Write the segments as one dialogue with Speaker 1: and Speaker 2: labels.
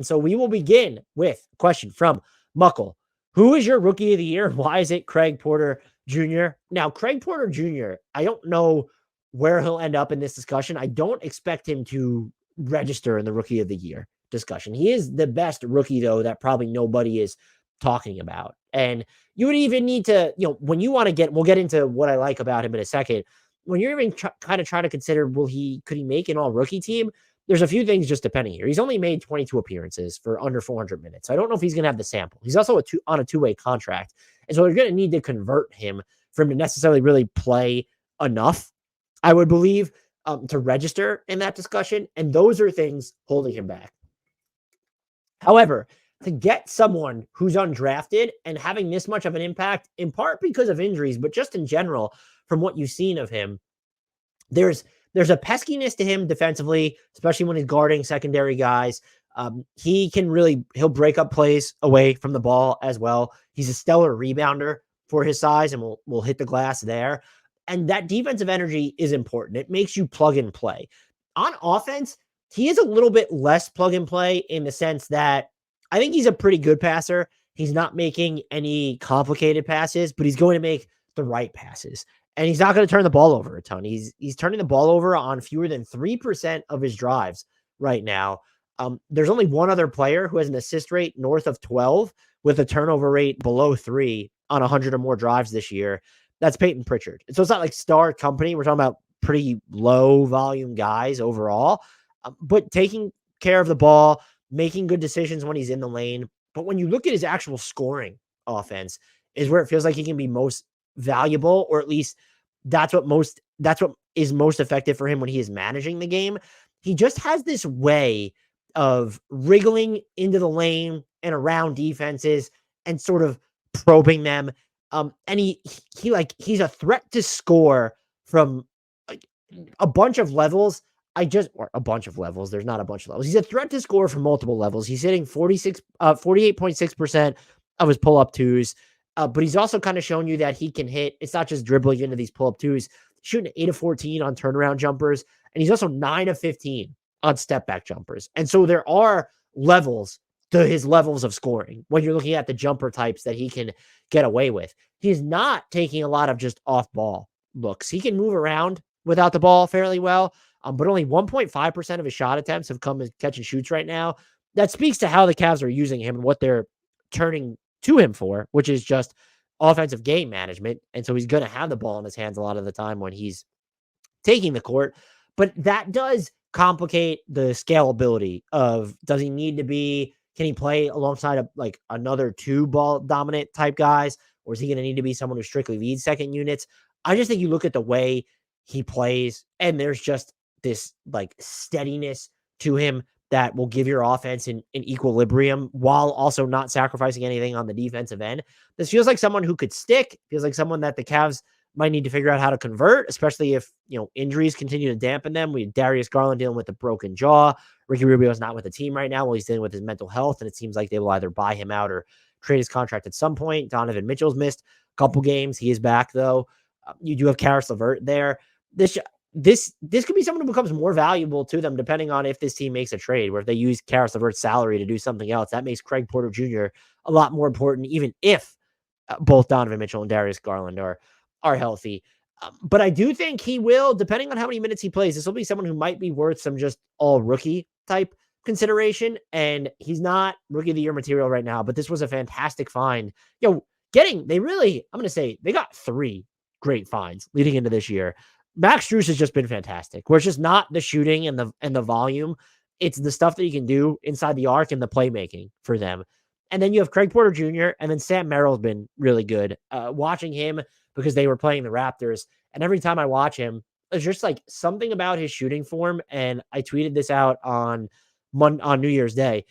Speaker 1: And so we will begin with a question from Muckle. Who is your rookie of the year? Why is it Craig Porter Jr.? Now, Craig Porter Jr., I don't know where he'll end up in this discussion. I don't expect him to register in the rookie of the year discussion. He is the best rookie, though, that probably nobody is talking about. And you would even need to, when you want to we'll get into what I like about him in a second. When you're even kind of trying to consider, could he make an all rookie team? There's a few things just depending here. He's only made 22 appearances for under 400 minutes. So I don't know if he's going to have the sample. He's also on a two-way contract. And so you're going to need to convert him for him to necessarily really play enough, I would believe, to register in that discussion. And those are things holding him back. However, to get someone who's undrafted and having this much of an impact, in part because of injuries, but just in general, from what you've seen of him, there's a peskiness to him defensively, especially when he's guarding secondary guys. He'll break up plays away from the ball as well. He's a stellar rebounder for his size and will hit the glass there. And that defensive energy is important. It makes you plug and play. On offense, he is a little bit less plug and play in the sense that I think he's a pretty good passer. He's not making any complicated passes, but he's going to make the right passes. And he's not going to turn the ball over a ton. He's turning the ball over on fewer than 3% of his drives right now. There's only one other player who has an assist rate north of 12 with a turnover rate below 3 on 100 or more drives this year. That's Peyton Pritchard. So it's not like star company. We're talking about pretty low volume guys overall, but taking care of the ball, making good decisions when he's in the lane. But when you look at his actual scoring offense is where it feels like he can be most valuable, or at least that's what is most effective for him when he is managing the game. He just has this way of wriggling into the lane and around defenses and sort of probing them. And he's a threat to score from a bunch of levels. Or a bunch of levels. There's not a bunch of levels. He's a threat to score from multiple levels. He's hitting 48.6% of his pull-up twos. But he's also kind of shown you that he can hit. It's not just dribbling into these pull-up twos, shooting 8 of 14 on turnaround jumpers. And he's also 9 of 15 on step-back jumpers. And so there are levels to his levels of scoring when you're looking at the jumper types that he can get away with. He's not taking a lot of just off-ball looks. He can move around without the ball fairly well, but only 1.5% of his shot attempts have come as catch and shoots right now. That speaks to how the Cavs are using him and what they're turning to him for, which is just offensive game management. And so he's going to have the ball in his hands a lot of the time when he's taking the court. But that does complicate the scalability of, does he need to be, can he play alongside of like another 2 ball dominant type guys? Or is he going to need to be someone who strictly leads second units? I just think you look at the way he plays and there's just this like steadiness to him that will give your offense an equilibrium while also not sacrificing anything on the defensive end. This feels like someone who could stick, feels like someone that the Cavs might need to figure out how to convert, especially if, injuries continue to dampen them. We have Darius Garland dealing with a broken jaw. Ricky Rubio is not with the team right now while he's dealing with his mental health, and it seems like they will either buy him out or trade his contract at some point. Donovan Mitchell's missed a couple games. He is back, though. You do have Karis LeVert there. This could be someone who becomes more valuable to them depending on if this team makes a trade, where if they use Karis LeVert's salary to do something else, that makes Craig Porter Jr. a lot more important, even if both Donovan Mitchell and Darius Garland are healthy. But I do think he will, depending on how many minutes he plays, this will be someone who might be worth some just all rookie type consideration. And he's not rookie of the year material right now, but this was a fantastic find. I'm going to say they got 3 great finds leading into this year. Max Strus has just been fantastic, where it's just not the shooting and the volume. It's the stuff that he can do inside the arc and the playmaking for them. And then you have Craig Porter Jr. and then Sam Merrill's been really good. Watching him because they were playing the Raptors. And every time I watch him, there's just like something about his shooting form. And I tweeted this out on New Year's Day.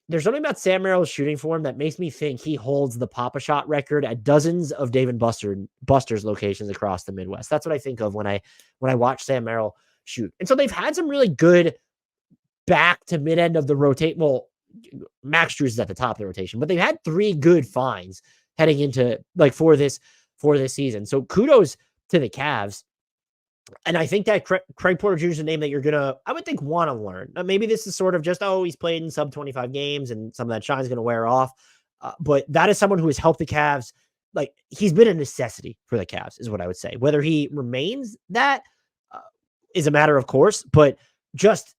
Speaker 1: There's something about Sam Merrill's shooting form that makes me think he holds the Pop-A-Shot record at dozens of Dave and Buster's locations across the Midwest. That's what I think of when I watch Sam Merrill shoot. And so they've had some really good back to mid end of the rotate. Well, Max Strus is at the top of the rotation, but they've had 3 good finds heading into like for this season. So kudos to the Cavs. And I think that Craig Porter Jr. is a name that you're gonna, I would think, want to learn. Maybe this is sort of just, oh, he's played in sub 25 games and some of that shine is gonna wear off. But that is someone who has helped the Cavs. Like, he's been a necessity for the Cavs, is what I would say. Whether he remains that uh, is a matter of course, but just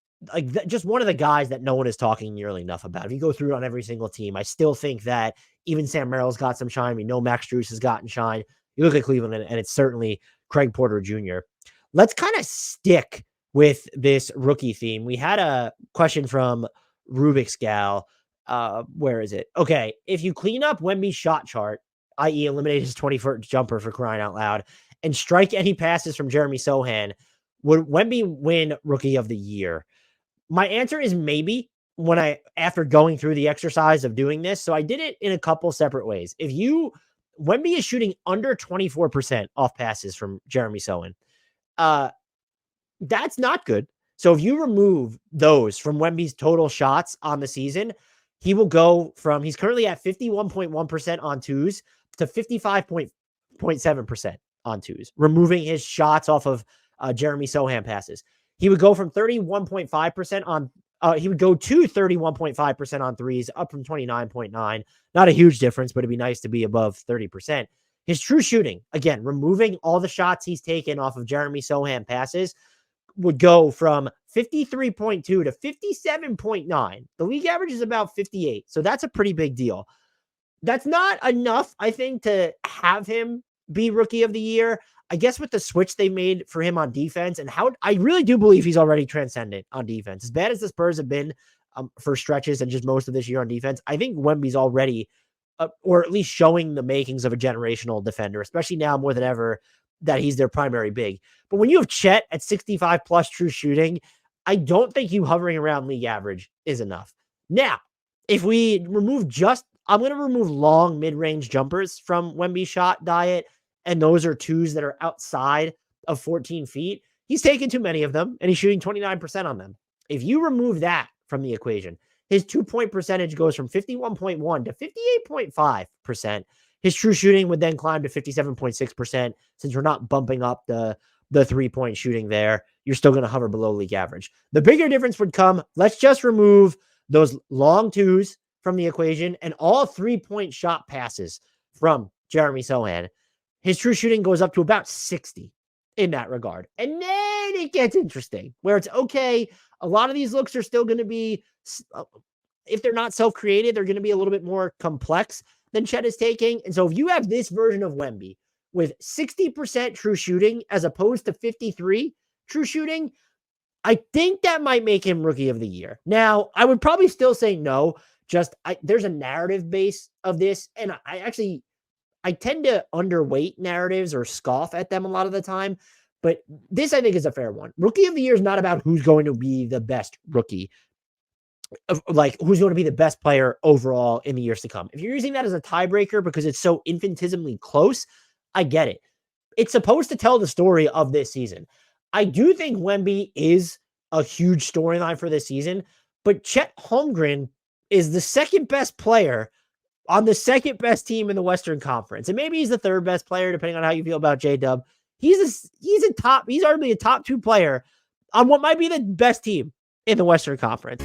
Speaker 1: just one of the guys that no one is talking nearly enough about. If you go through it on every single team, I still think that even Sam Merrill's got some shine. We know Max Strus has gotten shine. You look at Cleveland, and it's certainly Craig Porter Jr. Let's kind of stick with this rookie theme. We had a question from Rubik's Gal. Where is it? Okay. If you clean up Wemby's shot chart, i.e., eliminate his 20-foot jumper for crying out loud, and strike any passes from Jeremy Sohan, would Wemby win Rookie of the Year? My answer is maybe, after going through the exercise of doing this. So I did it in a couple separate ways. Wemby is shooting under 24% off passes from Jeremy Sohan. That's not good. So if you remove those from Wemby's total shots on the season, he will go from, he's currently at 51.1% on twos to 55.7% on twos, removing his shots off of Jeremy Sohan passes. He would go from 31.5% on, he would go to 31.5% on threes, up from 29.9. Not a huge difference, but it'd be nice to be above 30%. His true shooting, again, removing all the shots he's taken off of Jeremy Sohan passes, would go from 53.2 to 57.9. The league average is about 58. So that's a pretty big deal. That's not enough, I think, to have him be Rookie of the Year. I guess with the switch they made for him on defense, and how I really do believe he's already transcendent on defense. As bad as the Spurs have been for stretches and just most of this year on defense, I think Wemby's already, or at least showing the makings of a generational defender, especially now more than ever that he's their primary big. But when you have Chet at 65 plus true shooting, I don't think you hovering around league average is enough. Now, if we remove I'm going to remove long mid-range jumpers from Wemby's shot diet, and those are twos that are outside of 14 feet. He's taken too many of them, and he's shooting 29% on them. If you remove that from the equation, his 2-point percentage goes from 51.1 to 58.5%. His true shooting would then climb to 57.6%. Since we're not bumping up the 3-point shooting there, you're still going to hover below league average. The bigger difference would come, let's just remove those long twos from the equation and all 3-point shot passes from Jeremy Sohan. His true shooting goes up to about 60 in that regard. And then it gets interesting, where it's okay, a lot of these looks are still going to be, if they're not self-created, they're going to be a little bit more complex than Chet is taking. And so if you have this version of Wemby with 60% true shooting as opposed to 53 true shooting, I think that might make him Rookie of the Year. Now, I would probably still say no. There's a narrative base of this, and I tend to underweight narratives or scoff at them a lot of the time, but this I think is a fair one. Rookie of the Year is not about who's going to be the best rookie, like who's going to be the best player overall in the years to come. If you're using that as a tiebreaker because it's so infinitesimally close, I get it. It's supposed to tell the story of this season. I do think Wemby is a huge storyline for this season, but Chet Holmgren is the second best player on the second best team in the Western Conference. And maybe he's the third best player, depending on how you feel about J-Dub. He's arguably a top 2 player on what might be the best team in the Western Conference.